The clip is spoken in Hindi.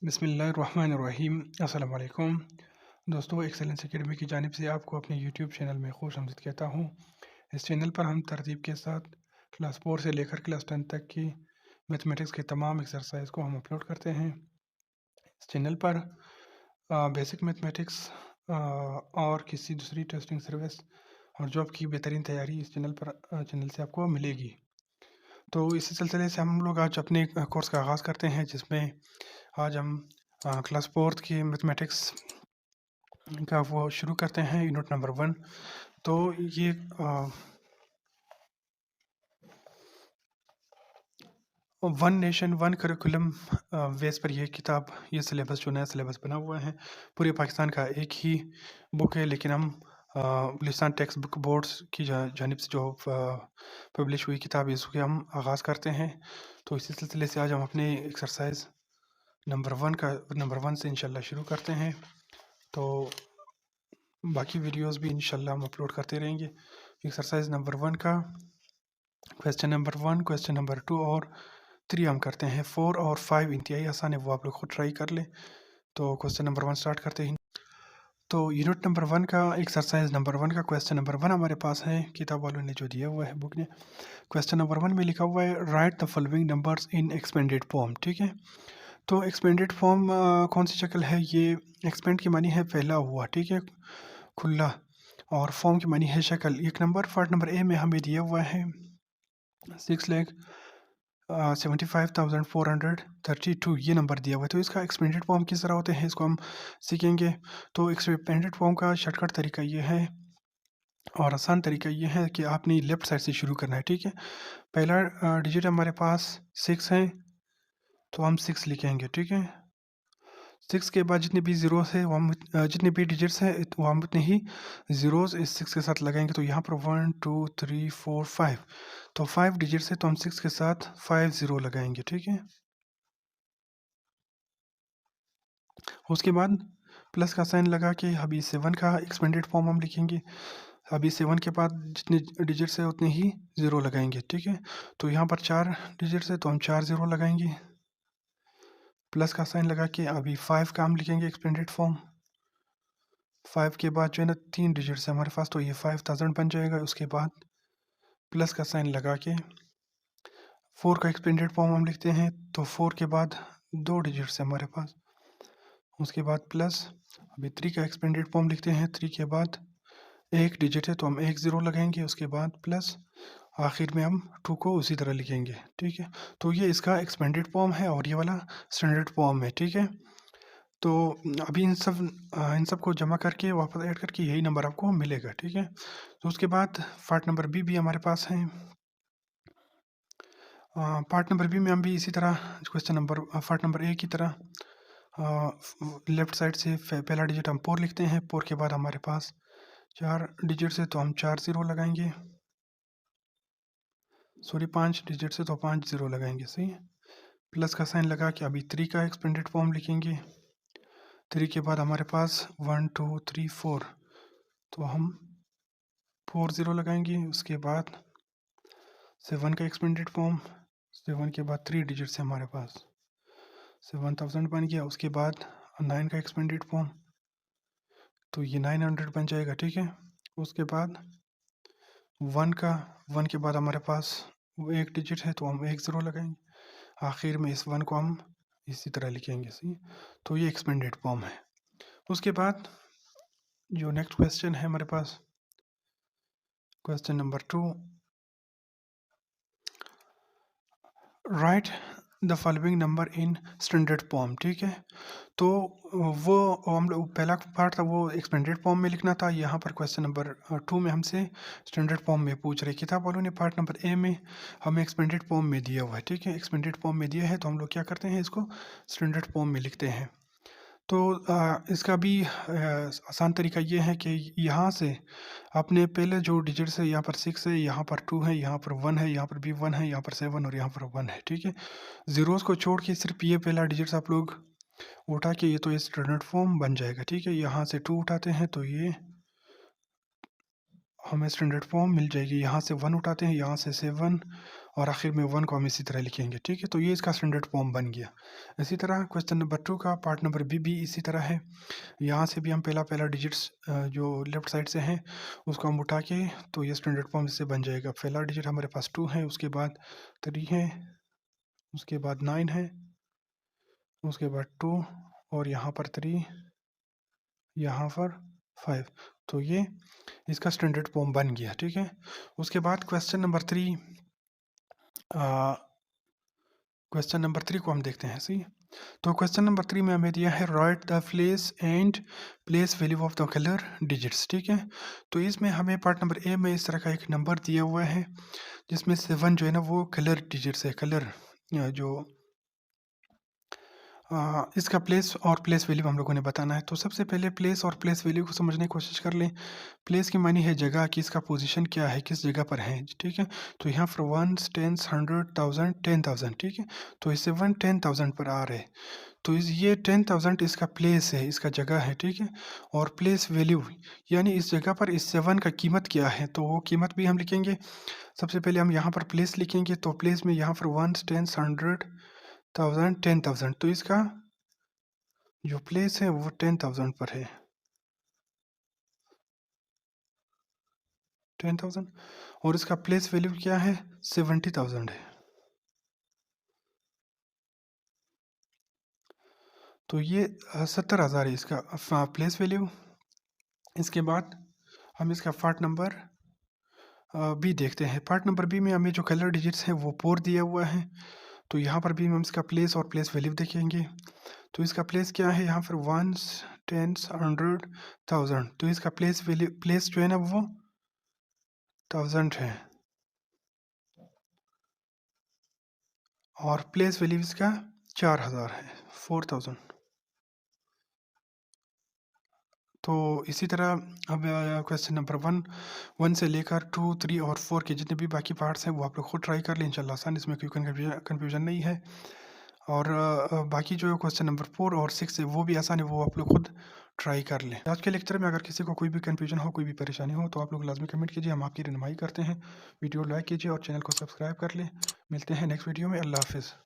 बिस्मिल्लाहिर्रहमानिर्रहीम। अस्सलाम वालेकुम। दोस्तों, एक्सेलेंस एकेडमी की जानिब से आपको अपने यूट्यूब चैनल में खुशामदीद कहता हूँ। इस चैनल पर हम तरतीब के साथ क्लास 4 से लेकर क्लास 10 तक की मैथमेटिक्स के तमाम एक्सरसाइज को हम अपलोड करते हैं। इस चैनल पर बेसिक मैथमेटिक्स और किसी दूसरी टेस्टिंग सर्विस और जॉब की बेहतरीन तैयारी इस चैनल से आपको मिलेगी। तो इसी सिलसिले से हम लोग आज अपने कोर्स का आगाज़ करते हैं, जिसमें आज हम क्लास 4 की मैथमेटिक्स का वो शुरू करते हैं, यूनिट नंबर 1। तो ये one nation one curriculum base पर ये किताब, ये सिलेबस जो नया सिलेबस बना हुआ है, पूरे पाकिस्तान का एक ही बुक है। लेकिन हम बलूचिस्तान टेक्स्ट बुक बोर्ड्स की जानिब से जो पब्लिश हुई किताब है, इसके हम आगाज़ करते हैं। तो इसी सिलसिले से आज हम अपने एक्सरसाइज नंबर 1 से इंशाल्लाह शुरू करते हैं। तो बाकी वीडियोस भी इंशाल्लाह हम अपलोड करते रहेंगे। एक्सरसाइज नंबर 1 का क्वेश्चन नंबर 1, क्वेश्चन नंबर 2 और 3 हम करते हैं। 4 और 5 इंतहाई आसान है, वो आप लोग खुद ट्राई कर लें। तो क्वेश्चन नंबर 1 स्टार्ट करते हैं। तो यूनिट नंबर 1 का एक्सरसाइज नंबर 1 का क्वेश्चन नंबर 1 हमारे पास है, किताब वालों ने जो दिया हुआ है बुक ने। क्वेश्चन नंबर 1 में लिखा हुआ है, right the following numbers in expanded form. ठीक है, तो एक्सपेंडेड फॉर्म कौन सी शक्ल है? ये एक्सपेंड की मानी है फैला हुआ, ठीक है, खुला, और फॉर्म की मानी है शक्ल। एक नंबर पार्ट नंबर ए में हमें दिया हुआ है 6,75,432, ये नंबर दिया हुआ है। तो इसका एक्सपेंडेड फॉर्म किस तरह होते हैं, इसको हम सीखेंगे। तो एक्सपेंडेड फॉर्म का शॉर्टकट तरीका ये है और आसान तरीका ये है कि आपने लेफ़्ट साइड से शुरू करना है। ठीक है, पहला डिजिट हमारे पास 6 है, तो हम 6 लिखेंगे। ठीक है, 6 के बाद जितने भी ज़ीरोस है वो हम जितने भी डिजिट्स हैं वो हम उतने ही ज़ीरोस इस 6 के साथ लगाएंगे। तो यहाँ पर 1 2 3 4 5, तो 5 डिजिट्स है, तो हम 6 के साथ 5 ज़ीरो लगाएंगे। ठीक है, उसके बाद प्लस का साइन लगा के अभी 7 का एक्सपेंडेड फॉर्म हम लिखेंगे। अभी 7 के बाद जितने डिजिट्स है उतने ही ज़ीरो लगाएंगे। ठीक है, तो यहाँ पर 4 डिजिट्स है, तो हम 4 ज़ीरो लगाएंगे। प्लस का साइन लगा के अभी 5 का हम लिखेंगे एक्सपेंडेड फॉर्म। 5 के बाद जो है ना 3 डिजिट्स है हमारे पास, तो ये 5000 बन जाएगा। उसके बाद प्लस का साइन लगा के 4 का एक्सपेंडेड फॉर्म हम लिखते हैं। तो 4 के बाद 2 डिजिट्स है हमारे पास, उसके बाद प्लस अभी 3 का एक्सपेंडेड फॉर्म लिखते हैं। 3 के बाद 1 डिजिट है, तो हम 1 ज़ीरो लगाएंगे। उसके बाद प्लस आखिर में हम 2 को उसी तरह लिखेंगे। ठीक है, तो ये इसका एक्सपेंडेड फॉर्म है और ये वाला स्टैंडर्ड फॉर्म है। ठीक है, तो अभी इन सब को जमा करके वापस ऐड करके यही नंबर आपको मिलेगा। ठीक है, तो उसके बाद पार्ट नंबर बी भी हमारे पास है। पार्ट नंबर बी में हम भी इसी तरह question number part number A की तरह लेफ्ट साइड से पहला डिजिट हम 4 लिखते हैं। 4 के बाद हमारे पास 4 डिजिट से, तो हम 4 ज़ीरो लगाएंगे। सॉरी, 5 डिजिट से, तो 5 ज़ीरो लगाएंगे। सही है, प्लस का साइन लगा के अभी 3 का एक्सपेंडेड फॉर्म लिखेंगे। 3 के बाद हमारे पास 1 2 3 4, तो हम 4 ज़ीरो लगाएंगे। उसके बाद 7 का एक्सपेंडेड फॉर्म, 7 के बाद 3 डिजिट से हमारे पास 7000 बन गया। उसके बाद 9 का एक्सपेंडेड फॉर्म, तो ये 900 बन जाएगा। ठीक है, उसके बाद 1 के बाद हमारे पास वो 1 डिजिट है, तो हम 1 ज़ीरो लगाएंगे। आखिर में इस 1 को हम इसी तरह लिखेंगे। सही, तो ये एक्सपेंडेड फॉर्म है। उसके बाद जो नेक्स्ट क्वेश्चन है हमारे पास, question number 2, right the following number in standard form. ठीक है, तो वो हम लोग पहला पार्ट था वो एक्सपेंडेड फॉर्म में लिखना था। यहाँ पर क्वेश्चन नंबर 2 में हमसे स्टैंडर्ड फॉर्म में पूछ रहे। किताब वालों ने पार्ट नंबर ए में हमें एक्सपेंडेड फॉर्म में दिया हुआ है। ठीक है, एक्सपेंडेड फॉर्म में दिया है, तो हम लोग क्या करते हैं, इसको स्टैंडर्ड फॉर्म में लिखते हैं। तो इसका भी आसान तरीका ये है कि यहाँ से आपने पहले जो डिजिट्स है, यहाँ पर 6 है, यहाँ पर 2 है, यहाँ पर 1 है, यहाँ पर भी 1 है, यहाँ पर 7 और यहाँ पर 1 है। ठीक है, ज़ीरोज़ को छोड़ के सिर्फ ये पहला डिजिट्स आप लोग उठा के ये तो ये स्टैंडर्ड फॉर्म बन जाएगा। ठीक है, यहाँ से 2 उठाते हैं तो ये हमें स्टैंडर्ड फॉर्म मिल जाएगी। यहाँ से 1 उठाते हैं, यहाँ से 7 और आखिर में 1 को हम इसी तरह लिखेंगे, ठीक है। तो ये इसका स्टैंडर्ड फॉर्म बन गया। इसी तरह क्वेश्चन नंबर 2 का पार्ट नंबर बी भी इसी तरह है। यहाँ से भी हम पहला डिजिट्स जो लेफ्ट साइड से हैं उसको हम उठा के, तो ये स्टैंडर्ड फॉर्म इससे बन जाएगा। पहला डिजिट हमारे पास 2 है, उसके बाद 3 है, उसके बाद 9 है, उसके बाद 2 और यहाँ पर 3, यहाँ पर 5। तो ये इसका स्टैंडर्ड फॉर्म बन गया, ठीक है। उसके बाद क्वेश्चन नंबर 3 को हम देखते हैं। सी, तो क्वेश्चन नंबर 3 में हमें दिया है right the place and place value of the colour digits, ठीक है। तो इसमें हमें पार्ट नंबर ए में इस तरह का एक नंबर दिया हुआ है जिसमें 7 जो है ना वो कलर डिजिट्स है। कलर जो इसका प्लेस और प्लेस वैल्यू हम लोगों ने बताना है। तो सबसे पहले प्लेस और प्लेस वैल्यू को समझने की कोशिश कर लें। प्लेस की मानी है जगह कि इसका पोजीशन क्या है, किस जगह पर है, ठीक है। तो यहाँ पर 1, 10, 100,000, 10,000, ठीक है। तो इससे 1 10,000 पर आ रहे, तो ये 10,000 इसका प्लेस है, इसका जगह है, ठीक है। और प्लेस वैल्यू यानी इस जगह पर इस 7 का कीमत क्या है, तो वो कीमत भी हम लिखेंगे। सबसे पहले हम यहाँ पर प्लेस लिखेंगे, तो प्लेस में यहाँ पर 1, 10, 100,000, 10,000, तो इसका जो प्लेस है वो 10,000 पर है, 10,000। और इसका प्लेस वैल्यू क्या है, 70,000 है। तो ये 70,000 है इसका प्लेस वैल्यू। इसके बाद हम इसका पार्ट नंबर बी देखते हैं। पार्ट नंबर बी में हमें जो कलर डिजिट्स हैं वो 4 दिया हुआ है। तो यहाँ पर भी हम इसका प्लेस और प्लेस वैल्यू देखेंगे। तो इसका प्लेस क्या है, यहाँ पर 1, 10, 100,000, तो इसका प्लेस वैल्यू, प्लेस जो है ना वो 1000 है और प्लेस वैल्यू इसका 4000 है, 4000। तो इसी तरह अब क्वेश्चन नंबर 1 से लेकर 2, 3 और 4 के जितने भी बाकी पार्ट्स हैं वो आप लोग खुद ट्राई कर लें इंशाल्लाह आसान, इसमें कोई कन्फ्यूजन नहीं है। और बाकी जो क्वेश्चन नंबर 4 और 6 है वो भी आसान है, वो आप लोग खुद ट्राई कर लें। आज के लेक्चर में अगर किसी को कोई भी कन्फ्यूजन हो, कोई भी परेशानी हो, तो आप लोग लाजमी कमेंट कीजिए, हम आपकी रहनुमाई करते हैं। वीडियो लाइक कीजिए और चैनल को सब्सक्राइब कर लें। मिलते हैं नेक्स्ट वीडियो में। अल्लाह हाफिज़।